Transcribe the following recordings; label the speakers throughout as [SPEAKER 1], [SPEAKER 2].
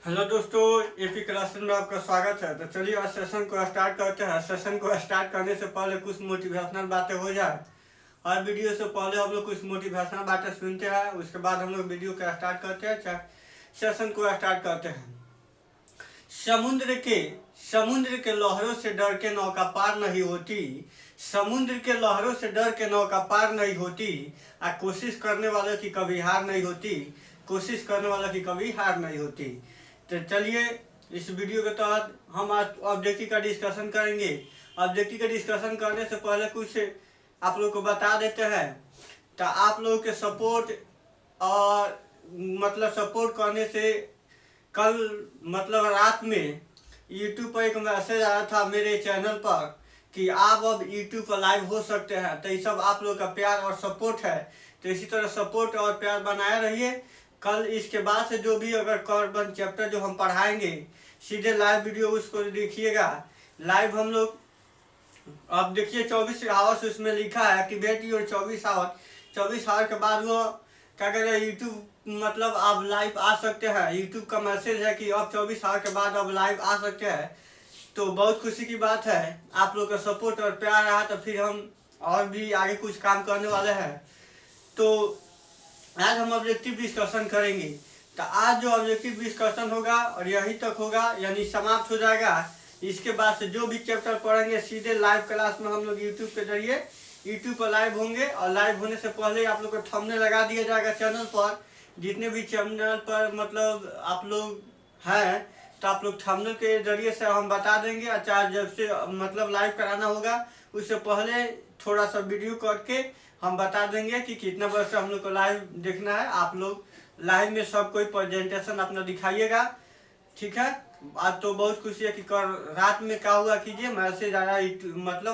[SPEAKER 1] Hello दोस्तों, AP classes में आपका स्वागत है। तो चलिए आज सेशन को स्टार्ट करते हैं। सेशन को स्टार्ट करने से पहले कुछ मोटिवेशनल बातें हो जाए। हर वीडियो से पहले हम लोग कुछ मोटिवेशनल बातें सुनते हैं, उसके बाद हम लोग वीडियो का स्टार्ट करते हैं, सेशन को स्टार्ट करते हैं। समुद्र के लहरों से डर के नौका पार नहीं होती। समुद्र के लहरों से डर के नौका पार नहीं होती। कोशिश करने वालों की कभी हार नहीं होती। कोशिश करने वालों की कभी हार नहीं होती। तो चलिए इस वीडियो के तहत हम आज ऑब्जेक्टिव का डिस्कशन करेंगे। ऑब्जेक्टिव का डिस्कशन करने से पहले कुछ आप लोग को बता देते हैं। तो आप लोगों के सपोर्ट और सपोर्ट करने से कल रात में यूट्यूब पर एक मैसेज आया था मेरे चैनल पर कि आप अब यूट्यूब पर लाइव हो सकते हैं। तो ये सब आप लोग का प्यार और सपोर्ट है। तो इसी तरह सपोर्ट और प्यार बनाए रहिए। कल इसके बाद से जो भी अगर कॉर्बन चैप्टर जो हम पढ़ाएंगे सीधे लाइव वीडियो उसको देखिएगा। लाइव हम लोग अब देखिए 24 आवर्स उसमें लिखा है एक्टिवेट योर 24 आवर के बाद वो क्या कहते हैं यूट्यूब आप लाइव आ सकते हैं। यूट्यूब का मैसेज है कि अब 24 आवर के बाद अब लाइव आ सकते हैं। तो बहुत खुशी की बात है। आप लोग का सपोर्ट और प्यार रहा तो फिर हम और भी आगे कुछ काम करने वाले हैं। तो आज हम ऑब्जेक्टिव डिस्कशन करेंगे। तो आज जो ऑब्जेक्टिव डिस्कशन होगा और यही तक होगा, यानी समाप्त हो जाएगा। इसके बाद से जो भी चैप्टर पढ़ेंगे सीधे लाइव क्लास में हम लोग यूट्यूब के जरिए यूट्यूब पर लाइव होंगे। और लाइव होने से पहले आप लोग को थंबनेल लगा दिया जाएगा चैनल पर। जितने भी चैनल पर आप लोग हैं तो आप लोग थंबनेल के जरिए से हम बता देंगे। अच्छा जब से लाइव कराना होगा उससे पहले थोड़ा सा वीडियो करके हम बता देंगे कि कितना बजे से हम लोग को लाइव देखना है। आप लोग लाइव में सब कोई प्रेजेंटेशन अपना दिखाइएगा, ठीक है। आज तो बहुत खुशी है कि कल रात में क्या हुआ कीजिए मैसेज आया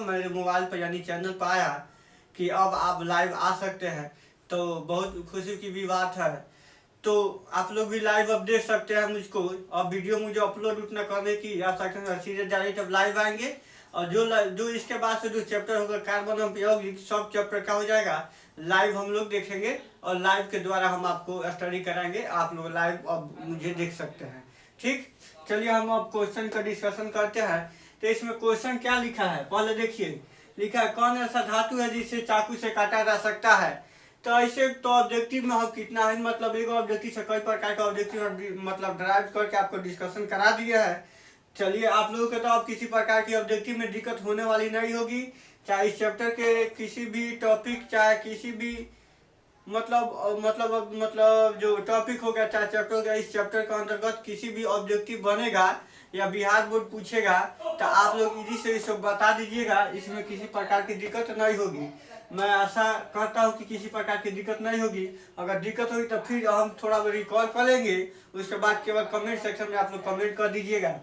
[SPEAKER 1] मेरे मोबाइल पर यानी चैनल पर आया कि अब आप लाइव आ सकते हैं। तो बहुत खुशी की भी बात है। तो आप लोग भी लाइव अब देख सकते हैं मुझको। अब वीडियो मुझे अपलोड उतना करने की आप सकते हैं सीधे जाइए जब लाइव आएंगे। और जो इसके बाद से जो चैप्टर होगा कार्बन और यौगिक सब चैप्टर का हो जाएगा लाइव हम लोग देखेंगे। और लाइव के द्वारा हम आपको स्टडी कराएंगे। आप लोग लाइव अब मुझे देख सकते हैं, ठीक। चलिए हम अब क्वेश्चन का डिस्कशन करते हैं। तो इसमें क्वेश्चन क्या लिखा है पहले देखिए। लिखा है कौन ऐसा धातु है जिसे चाकू से काटा जा सकता है। तो ऐसे तो ऑब्जेक्टिव में हम कितना है एक ऑब्जेक्टिव से कई प्रकार का ऑब्जेक्टिव ड्राइव करके आपको डिस्कशन करा दिया है। चलिए आप लोगों को तो अब किसी प्रकार की ऑब्जेक्टिव में दिक्कत होने वाली नहीं होगी। चाहे इस चैप्टर के किसी भी टॉपिक, चाहे किसी भी जो टॉपिक होगा, चाहे चैप्टर होगा, इस चैप्टर के अंतर्गत किसी भी ऑब्जेक्टिव बनेगा या बिहार बोर्ड पूछेगा तो आप लोग इजी से इसको बता दीजिएगा। इसमें किसी प्रकार की दिक्कत नहीं होगी। मैं आशा करता हूँ कि किसी प्रकार की दिक्कत नहीं होगी। अगर दिक्कत होगी तो फिर हम थोड़ा रिकॉल करेंगे। उसके बाद केवल कमेंट सेक्शन में आप लोग कमेंट कर दीजिएगा।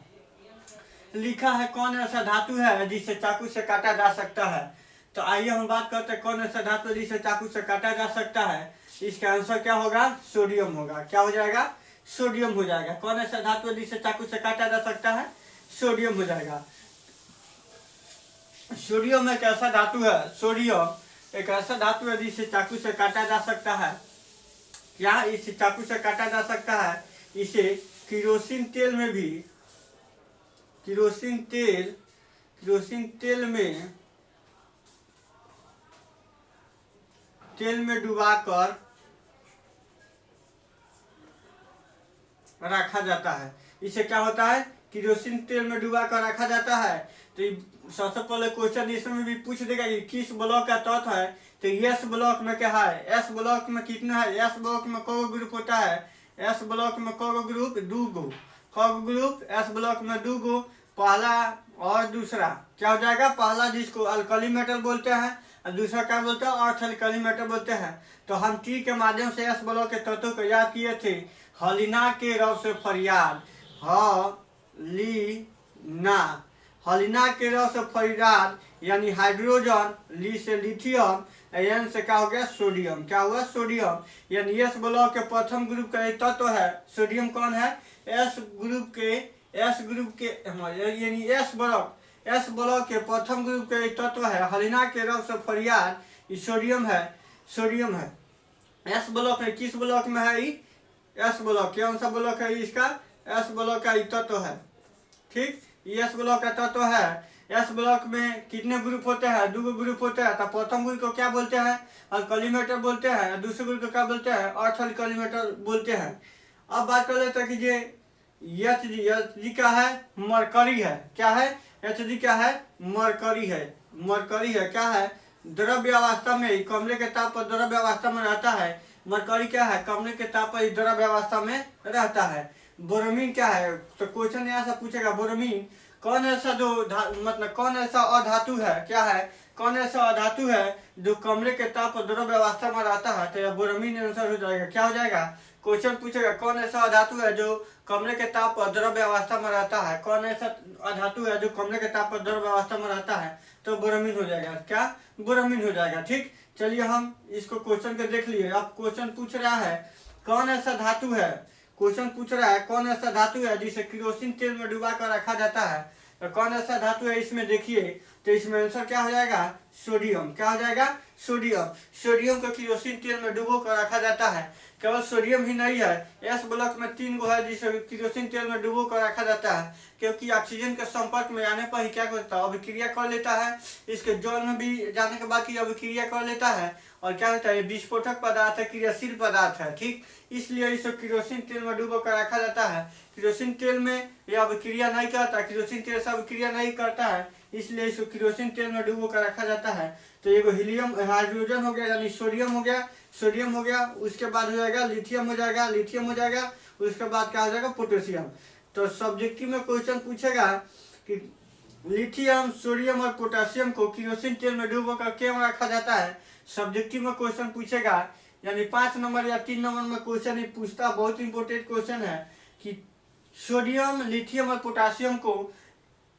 [SPEAKER 1] लिखा है कौन ऐसा धातु है जिसे चाकू से काटा जा सकता है। तो आइए हम बात करते हैं कौन ऐसा धातु जिसे चाकू से काटा जा सकता है। इसका आंसर क्या होगा? सोडियम होगा। क्या हो जाएगा? सोडियम हो जाएगा। कौन ऐसा धातु जिसे चाकू से काटा जा सकता है? सोडियम हो जाएगा। सोडियम एक ऐसा धातु है, सोडियम एक ऐसा धातु है जिसे चाकू से काटा जा सकता है। क्या इसे चाकू से काटा जा सकता है? इसे केरोसिन तेल में भी केरोसिन तेल में डुबाकर रखा जाता है। इसे क्या होता है? केरोसिन तेल में डुबाकर रखा जाता है। तो सबसे पहले क्वेश्चन इसमें भी पूछ देगा कि किस ब्लॉक का तत्व है। तो एस ब्लॉक में क्या है? एस ब्लॉक में कितना है? एस ब्लॉक में कौ ग्रुप होता है? एस ब्लॉक में कौ ग्रुप? 2 गो। कौ ग्रुप? एस ब्लॉक में 2 गो। पहला और दूसरा क्या हो जाएगा? पहला जिसको अल्कली मेटल बोलते हैं और दूसरा क्या बोलते हैं? अर्थ अल्कली मेटल बोलते हैं। तो हम टी के माध्यम से एस ब्लॉक के तत्वों को याद किए थे। हलिना के रव से फरियाद, हलिना के रव से फरियाद यानी हाइड्रोजन, ली से लिथियम, एन से क्या हो गया? सोडियम। क्या हुआ? सोडियम। यानी एस ब्लॉक के प्रथम ग्रुप का एक तत्व है सोडियम। कौन है? एस ग्रुप के यानी एस ब्लॉक के प्रथम ग्रुप के एक तत्व है हलिना के रव से फरियाद, सोडियम है। एस ब्लॉक में किस ब्लॉक में है? S block. कौन सा ब्लॉक है इसका? एस ब्लॉक का तत्व है। ठीक, एस ब्लॉक का तत्व है। एस ब्लॉक में कितने ग्रुप होते हैं? 2 ग्रुप होते हैं। तो प्रथम ग्रुप को क्या बोलते हैं? अल्कली बोलते हैं। दूसरे ग्रुप को क्या बोलते हैं? अर्थ अल्कली बोलते हैं। अब बात कर लेते हैं कि ये एच जी क्या है? मरकरी है। क्या है? एच जी क्या है? मरकरी है। मरकरी है, क्या है? द्रव्य अवस्था में, कमरे के ताप पर द्रव्य अवस्था में रहता है। मरकरी क्या है? कमरे के ताप पर द्रव्य अवस्था में रहता है। बोरोमीन क्या है? तो क्वेश्चन यहाँ से पूछेगा, बोरोमीन कौन ऐसा जो मतलब कौन ऐसा अधातु है? क्या है? कौन ऐसा अधातु है जो कमरे के ताप पर द्रव्य अवस्था में रहता है? तो यह बोरोमीन आंसर हो जाएगा। क्या हो जाएगा? क्वेश्चन पूछेगा कौन ऐसा अधातु है जो कमरे के ताप पर द्रव्य अवस्था में रहता है? कौन ऐसा अधातु है जो कमरे के ताप पर द्रव्य अवस्था में रहता है? तो बोरोमीन हो जाएगा। क्या? बोरोमीन हो जाएगा। ठीक, चलिए हम इसको क्वेश्चन को देख लिए। अब क्वेश्चन पूछ रहा है कौन ऐसा धातु है? क्वेश्चन पूछ रहा है कौन ऐसा धातु है जिसे केरोसिन तेल में डुबा कर रखा जाता है? तो कौन ऐसा धातु है इसमें देखिए, तो इसमें आंसर क्या हो जाएगा? सोडियम। क्या हो जाएगा? सोडियम। सोडियम को केरोसिन तेल में डुबो कर रखा जाता है। केवल सोडियम ही नहीं है, एस ब्लॉक में 3 गो है जिसे केरोसिन तेल में डुबो कर रखा जाता है, क्योंकि ऑक्सीजन के संपर्क में आने पर ही क्या करता है? अभिक्रिया कर लेता है। इसके जल में भी जाने के बाद अभिक्रिया कर लेता है और क्या होता है? ये विस्फोटक पदार्थ है, क्रियाशील पदार्थ है। ठीक, इसलिए इसे केरोसिन तेल में डुबो कर रखा जाता है। केरोसिन तेल में यह अभिक्रिया नहीं करता, केरोसिन तेल से अभिक्रिया नहीं करता है, इसलिए इसको केरोसिन तेल में डुबो कर रखा जाता है। तो ये हीलियम हाइड्रोजन हो गया, यानी सोडियम हो गया, सोडियम हो गया। उसके बाद हो जाएगा लिथियम, हो जाएगा लिथियम, हो जाएगा। उसके बाद क्या हो जाएगा? पोटेशियम। तो सब्जेक्टिव में क्वेश्चन पूछेगा कि लिथियम, सोडियम और पोटेशियम को केरोसिन तेल में डुबो कर क्यों रखा जाता है? सब्जेक्टिव में क्वेश्चन पूछेगा, यानी 5 नंबर या 3 नंबर में क्वेश्चन ही पूछता। बहुत इंपॉर्टेंट क्वेश्चन है कि सोडियम, लिथियम और पोटेशियम को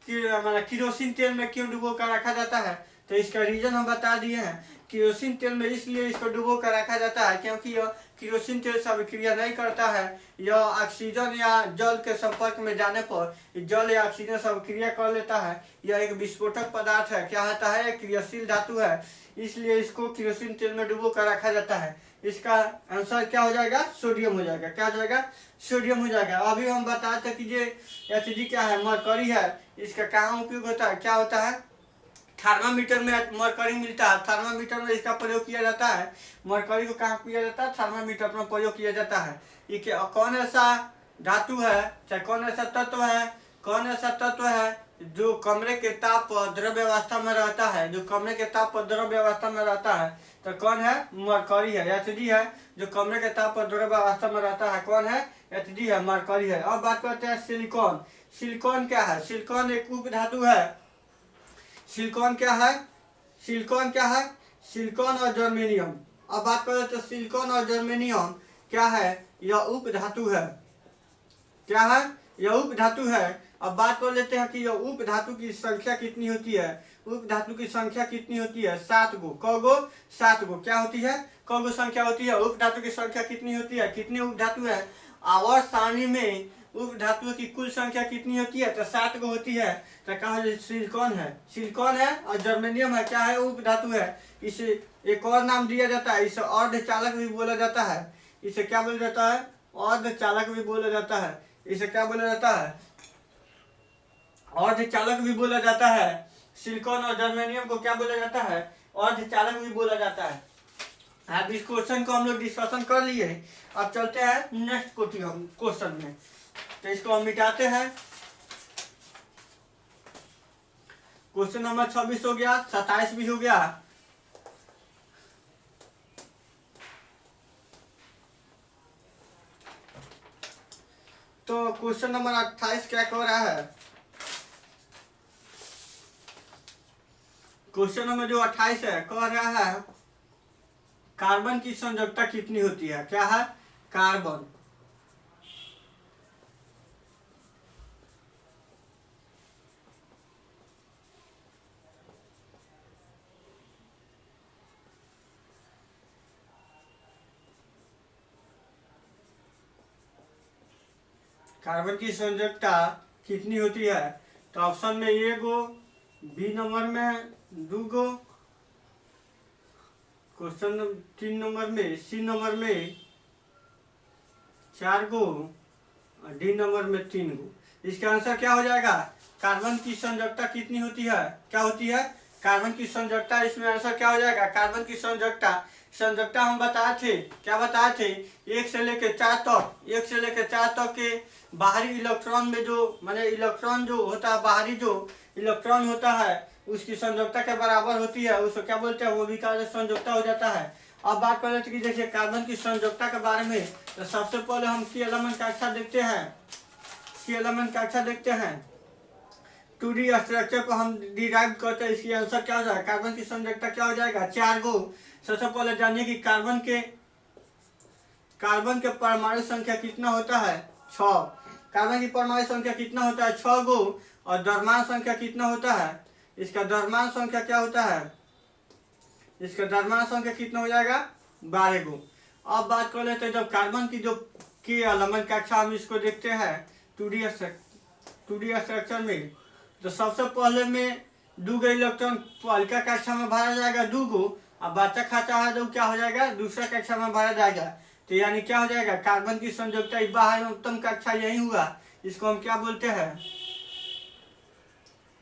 [SPEAKER 1] केरोसिन तेल में क्यों डुबो कर रखा जाता है? तो इसका रीजन हम बता दिए हैं। केरोसिन तेल में इसलिए इसको डुबो कर रखा जाता है क्योंकि यह केरोसिन तेल से अभिक्रिया नहीं करता है। यह ऑक्सीजन या जल के संपर्क में जाने पर जल या ऑक्सीजन से अभिक्रिया कर लेता है। यह एक विस्फोटक पदार्थ है। क्या होता है? क्रियाशील धातु है, इसलिए इसको केरोसिन तेल में डुबो कर रखा जाता है। इसका आंसर क्या हो जाएगा? सोडियम हो जाएगा। क्या हो जाएगा? सोडियम हो जाएगा। अभी हम बताते कि ये एच क्या है? मरकरी है। इसका कहाँ उपयोग होता है? क्या होता है? थर्मामीटर में मरकरी मिलता है, थर्मामीटर में इसका प्रयोग किया जाता है। मरकरी को कहाँ किया जाता है? थर्मामीटर में प्रयोग किया जाता है। ये कौन ऐसा धातु है, चाहे कौन ऐसा तत्व है, कौन ऐसा तत्व है जो कमरे के ताप पर द्रव्य अवस्था में रहता है? जो कमरे के ताप पर द्रव्य अवस्था में रहता है तो कौन है? मरकरी है। एच है जो कमरे के ताप पर द्रव्य अवस्था में रहता है। कौन है? एच है, मरकरी है। अब बात करते हैं सिलिकॉन। सिलिकॉन क्या है? सिलिकॉन एक उप धातु है। सिलिकॉन क्या है? सिलिकॉन क्या है? सिलिकॉन और जर्मेनियम। अब बात करें तो सिलिकॉन और जर्मेनियम क्या है? यह उप धातु है। क्या है? यह उप धातु है। अब बात कर लेते हैं कि यह उप धातु की संख्या कितनी होती है। उप धातु की संख्या कितनी होती है? 7 गो। कौगो? 7 गो। क्या होती है? कौगो संख्या होती है। उप धातु की संख्या कितनी होती है? कितनी उप धातु है? आवर्त सारणी में उप धातुओं की कुल संख्या कितनी होती है? तो 7 गो होती है। तो कहा सिलिकॉन है, सिलिकॉन है और जर्मेनियम है। क्या है? उप धातु है। इसे एक और नाम दिया जाता है, इसे अर्धचालक भी बोला जाता है। इसे क्या बोला जाता है? अर्धचालक भी बोला जाता है। इसे क्या बोला जाता है? अर्धचालक भी बोला जाता है। सिलिकॉन और जर्मेनियम को क्या बोला जाता है? अर्धचालक भी बोला जाता है। अब इस क्वेश्चन को हम लोग डिस्कशन कर लिए। अब चलते हैं नेक्स्ट क्वेश्चन में। तो इसको हम मिटाते हैं। क्वेश्चन नंबर 26 हो गया, 27 भी हो गया। तो क्वेश्चन नंबर 28 क्या कह रहा है? क्वेश्चन नंबर जो 28 है कह रहा है कार्बन की संयोजकता कितनी होती है? क्या है? कार्बन कार्बन की संयोजकता कितनी होती है? तो ऑप्शन में ए गो, बी नंबर में 2 गो, क्वेश्चन 3 नंबर में, सी नंबर में 4 गो डी नंबर में 3 गो। इसका आंसर क्या हो जाएगा? कार्बन की संयोजकता कितनी होती है? क्या होती है? कार्बन की संयोजकता। इसमें आंसर क्या हो जाएगा? कार्बन की संयोजकता। संयोजकता हम बताए थे, क्या बताए थे? 1 से लेकर 4 तक, 1 से लेकर 4 तक के बाहरी इलेक्ट्रॉन में जो माने इलेक्ट्रॉन जो होता है, बाहरी जो इलेक्ट्रॉन होता है उसकी संयोजकता के बराबर होती है, उसको क्या बोलते हैं? वो भी कार्बन संयोजकता हो जाता है। अब बात कर लेते हैं कि देखिए कार्बन की संयोजकता के बारे में। तो सबसे पहले हम की एलिमेंट कक्षा देखते हैं। की एलिमेंट कक्षा देखते हैं। 2D स्ट्रक्चर को हम डिराइव करते हैं। इसकी आंसर क्या हो जाएगा? कार्बन की संयोजकता क्या हो जाएगा? 4 गो। सबसे पहले जानिए कि कार्बन के परमाणु संख्या कितना होता है? 6। कार्बन की परमाणु संख्या कितना होता है? 6 गो। और द्रव्यमान संख्या कितना होता है? इसका द्रव्यमान संख्या क्या होता है? इसका द्रव्यमान संख्या कितना हो जाएगा? 12 गो। अब बात कर लेते हैं जब कार्बन की जो की एलिमेंट कक्षा हम इसको देखते हैं 2D स्ट्रक्चर में। तो सबसे पहले में 2 गो इलेक्ट्रॉन पहलका कक्षा में भरा जाएगा 2 गो। अब बच्चा खाता है तो क्या हो जाएगा? दूसरा कक्षा में भरा जाएगा। तो यानी क्या हो जाएगा? कार्बन की संयोजकता बाह्यतम कक्षा यही हुआ। इसको हम क्या बोलते हैं?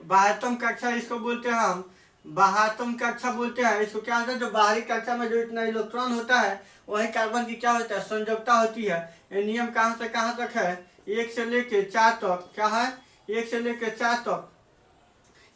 [SPEAKER 1] बाह्यतम कक्षा इसको बोलते हैं हम। बाह्यतम कक्षा बोलते हैं इसको। क्या होता है? जो बाहरी कक्षा में जो इतना इलेक्ट्रॉन होता है वही कार्बन की क्या होता है? संयोजकता होती है। ये नियम कहाँ से कहाँ तक है? 1 से लेके 4 तक। क्या है? 1 से लेके 4 तक।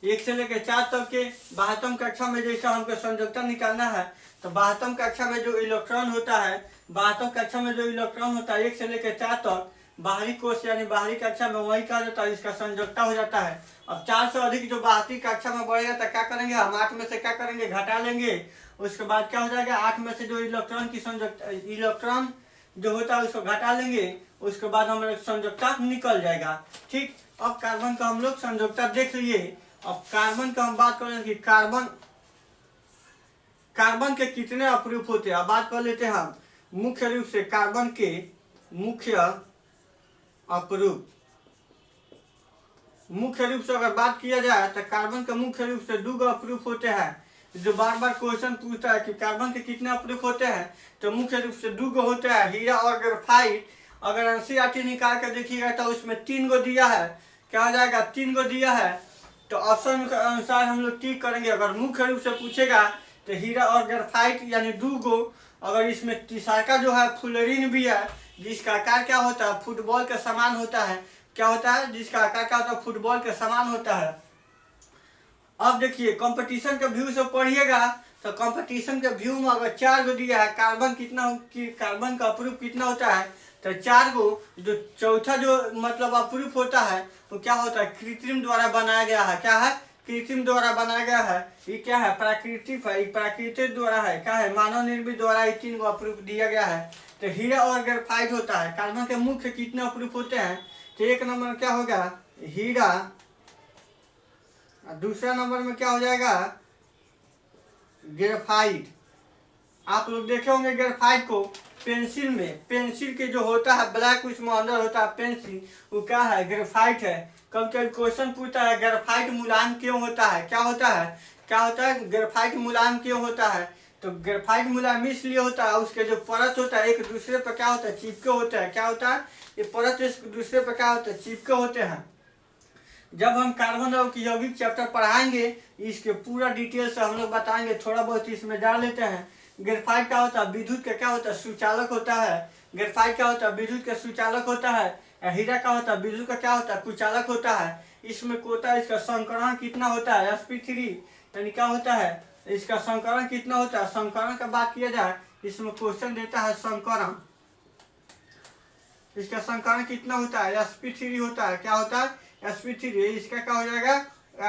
[SPEAKER 1] 1 से लेकर 4 तक के बाह्यतम कक्षा में जैसा हमको संयोजकता निकालना है। तो बाह्यतम कक्षा में जो इलेक्ट्रॉन होता है, बाह्यतम कक्षा में जो इलेक्ट्रॉन होता है 1 से लेकर 4 तक बाहरी कोश यानी बाहरी कक्षा में वही कहा जाता है, इसका संयोजकता हो जाता है। अब 4 से अधिक जो बाहरी कक्षा में बढ़ेगा तो क्या करेंगे हम? 8 में से क्या करेंगे? घटा लेंगे। उसके बाद क्या हो जाएगा? 8 में से जो इलेक्ट्रॉन की संयोजकता इलेक्ट्रॉन जो होता है उसको घटा लेंगे। उसके बाद हमारा संयोजकता निकल जाएगा। ठीक। अब कार्बन का हम लोग संयोजकता देख लिए। अब कार्बन का हम बात करें कि कार्बन के कितने अपरूप होते हैं। अब बात कर लेते हैं हम मुख्य रूप से कार्बन के मुख्य अपरूप। मुख्य रूप से अगर बात किया जाए तो कार्बन के मुख्य रूप से 2 अपरूप होते हैं। जो बार बार क्वेश्चन पूछता है कि कार्बन के कितने अपरूप होते हैं, तो मुख्य रूप से 2 होते हैं, हीरा और ग्रेफाइट। अगर एनसीईआरटी निकाल कर देखिएगा तो उसमें 3 गो दिया है। क्या हो जाएगा? 3 गो दिया है। तो ऑप्शन के अनुसार हम लोग टिक करेंगे। अगर मुख्य रूप से पूछेगा तो हीरा और ग्रेफाइट यानी 2 गो। अगर इसमें तीसरा का जो है फ्लोरीन भी है, जिसका आकार क्या होता है? फुटबॉल के समान होता है। क्या होता है? जिसका आकार क्या होता है? फुटबॉल के समान होता है। अब देखिए कंपटीशन के व्यू से पढ़िएगा तो कंपटीशन के व्यू में अगर 4 गो दिया है, कार्बन का अपरूप कितना होता है? तो 4 गो। जो चौथा जो मतलब अपरूप होता है वो क्या होता है? कृत्रिम द्वारा बनाया गया है। क्या है? कृत्रिम द्वारा बनाया गया है। ये क्या है? प्राकृतिक है। प्राकृतिक द्वारा है। क्या है? मानव निर्मित द्वारा 3 गो अपरूप दिया गया है। तो हीरा और ग्रेफाइट होता है। कार्बन के मुख्य कितने अपरूप होते हैं? तो 1 नंबर क्या होगा? हीरा। दूसरा नंबर में क्या हो जाएगा? ग्रेफाइट। आप लोग देखे होंगे ग्रेफाइट को पेंसिल में। पेंसिल के जो होता है ब्लैक उसमें अंदर होता है पेंसिल, वो क्या है? ग्रेफाइट है। कभी क्वेश्चन पूछता है ग्रेफाइट मुलायम क्यों होता है? क्या होता है? क्या होता है? ग्रेफाइट मुलायम क्यों होता है? तो ग्रेफाइट मुलायम इसलिए होता है उसके जो परत होता है एक दूसरे पर क्या होता है? चिपके होते हैं। क्या होता है? ये परत एक दूसरे पर क्या होता है? चिपके होते हैं। जब हम कार्बन और यौगिक चैप्टर पढ़ाएंगे इसके पूरा डिटेल से हम लोग बताएंगे। थोड़ा बहुत इसमें डाल लेते हैं। ग्रेफाइट क्या होता है? विद्युत का क्या होता है? सुचालक होता है। ग्रेफाइट क्या होता है? विद्युत का सुचालक होता है। हीरा का होता है? विद्युत का क्या होता है? कुचालक होता है। इसमें होता है इसका संकरण कितना होता है? sp3 यानी क्या होता है? इसका संकरण कितना होता है? संकरण का बात किया जाए इसमें क्वेश्चन देता है संकरण। इसका संकरण कितना होता है? sp3 होता है। क्या होता है? sp3। इसका क्या हो जाएगा?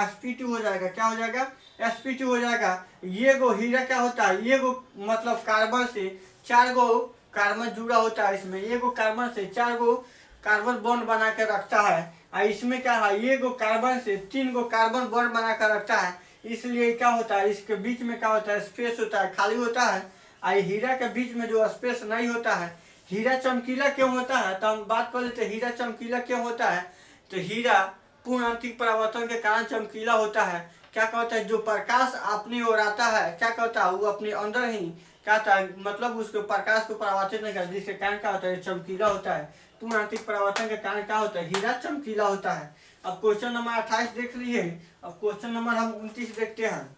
[SPEAKER 1] sp2 हो जाएगा। क्या हो जाएगा? sp2 हो जाएगा। ये गो हीरा क्या होता है? ये गो मतलब कार्बन से 4 गो कार्बन जुड़ा होता है। इसमें ये गो कार्बन से 4 गो कार्बन बॉन्ड बना के रखता है। और इसमें क्या है? ये गो कार्बन से 3 गो कार्बन बॉन्ड बना कर रखता है। इसलिए क्या होता है? इसके बीच में क्या होता है? स्पेस होता है, खाली होता है। और हीरा के बीच में जो स्पेस नहीं होता है। हीरा चमकीला क्यों होता है? तो हम बात कर लेते हैं हीरा चमकीला क्यों होता है। तो हीरा पूर्ण आंतरिक परावर्तन के कारण चमकीला होता है। क्या कहता है? जो प्रकाश अपनी ओर आता है क्या कहता है? वो अपने अंदर ही क्या होता है, मतलब उसके प्रकाश को परावर्तित नहीं करता, जिसके कारण क्या होता है, चमकीला होता है। तुनांतिक परावर्तन के कारण क्या होता है, हीरा चमकीला होता है। अब क्वेश्चन नंबर 28 देख लिए। अब क्वेश्चन नंबर हम 29 देखते हैं।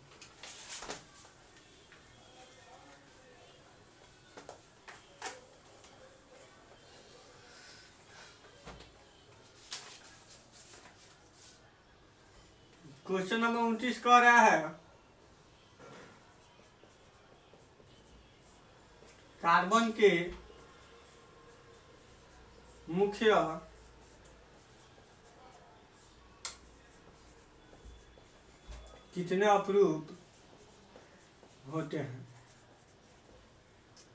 [SPEAKER 1] क्वेश्चन नंबर 29 कह रहा है, कार्बन के मुख्य कितने अपरूप होते हैं,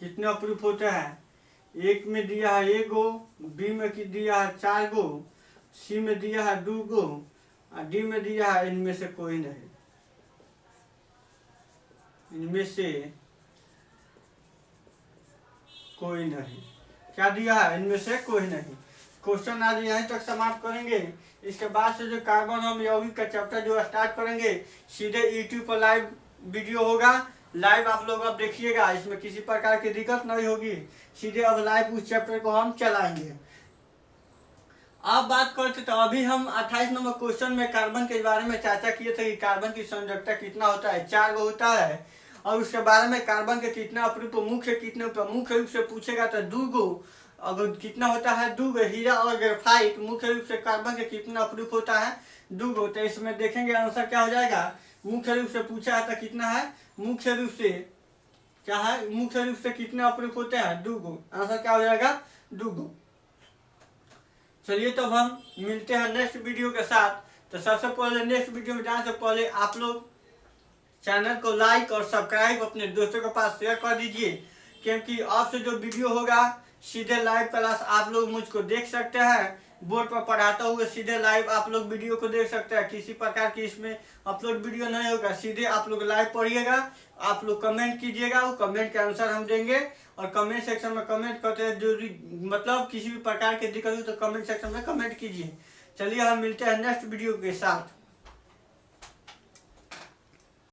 [SPEAKER 1] कितने अपरूप होते हैं। एक में दिया है 1 गो, बी में दिया है 4 गो, सी में दिया है 2 गो और डी में दिया है इनमें से कोई नहीं, इनमें से कोई नहीं। क्या दिया है, इनमें से कोई नहीं। क्वेश्चन आज यहीं तक समाप्त करेंगे। इसके बाद से जो कार्बन और यौगिक का चैप्टर जो स्टार्ट करेंगे, सीधे यूट्यूब पर लाइव वीडियो होगा। लाइव आप लोग अब देखिएगा, इसमें किसी प्रकार की दिक्कत नहीं होगी। सीधे अब लाइव उस चैप्टर को हम चलाएंगे। आप बात करते तो अभी हम 28 नंबर क्वेश्चन में कार्बन के बारे में चर्चा किए थे कि कार्बन की संयोजकता कितना होता है, 4 गो होता है। और उसके बारे में कार्बन के कितना अपरूप मुख्य कितने मुख्य रूप से पूछेगा तो 2 गो। अगर कितना होता है 2 गो। हीरा और ग्रेफाइट मुख्य रूप से कार्बन के कितना अपरूप होता है, 2 गो। तो इसमें देखेंगे आंसर क्या हो जाएगा। मुख्य रूप से पूछा है तो कितना है, मुख्य रूप से क्या है, मुख्य रूप से कितने अपरूप होते हैं, 2 गो। आंसर क्या हो जाएगा, 2 गो। चलिए तब हम मिलते हैं नेक्स्ट वीडियो के साथ। तो सबसे पहले नेक्स्ट वीडियो में जाने से पहले आप लोग चैनल को लाइक और सब्सक्राइब अपने दोस्तों के पास शेयर कर दीजिए, क्योंकि आपसे जो वीडियो होगा सीधे लाइव क्लास आप लोग मुझको देख सकते हैं। बोर्ड पर पढ़ाता हुए सीधे लाइव आप लोग वीडियो को देख सकते हैं। किसी प्रकार की इसमें अपलोड वीडियो नहीं होगा, सीधे आप लोग लाइव पढ़िएगा। आप लोग कमेंट कीजिएगा, वो कमेंट के आंसर हम देंगे। और कमेंट सेक्शन में कमेंट करते हैं, जो मतलब किसी भी प्रकार की दिक्कत हो तो कमेंट सेक्शन में कमेंट कीजिए। चलिए हम मिलते हैं नेक्स्ट वीडियो के साथ।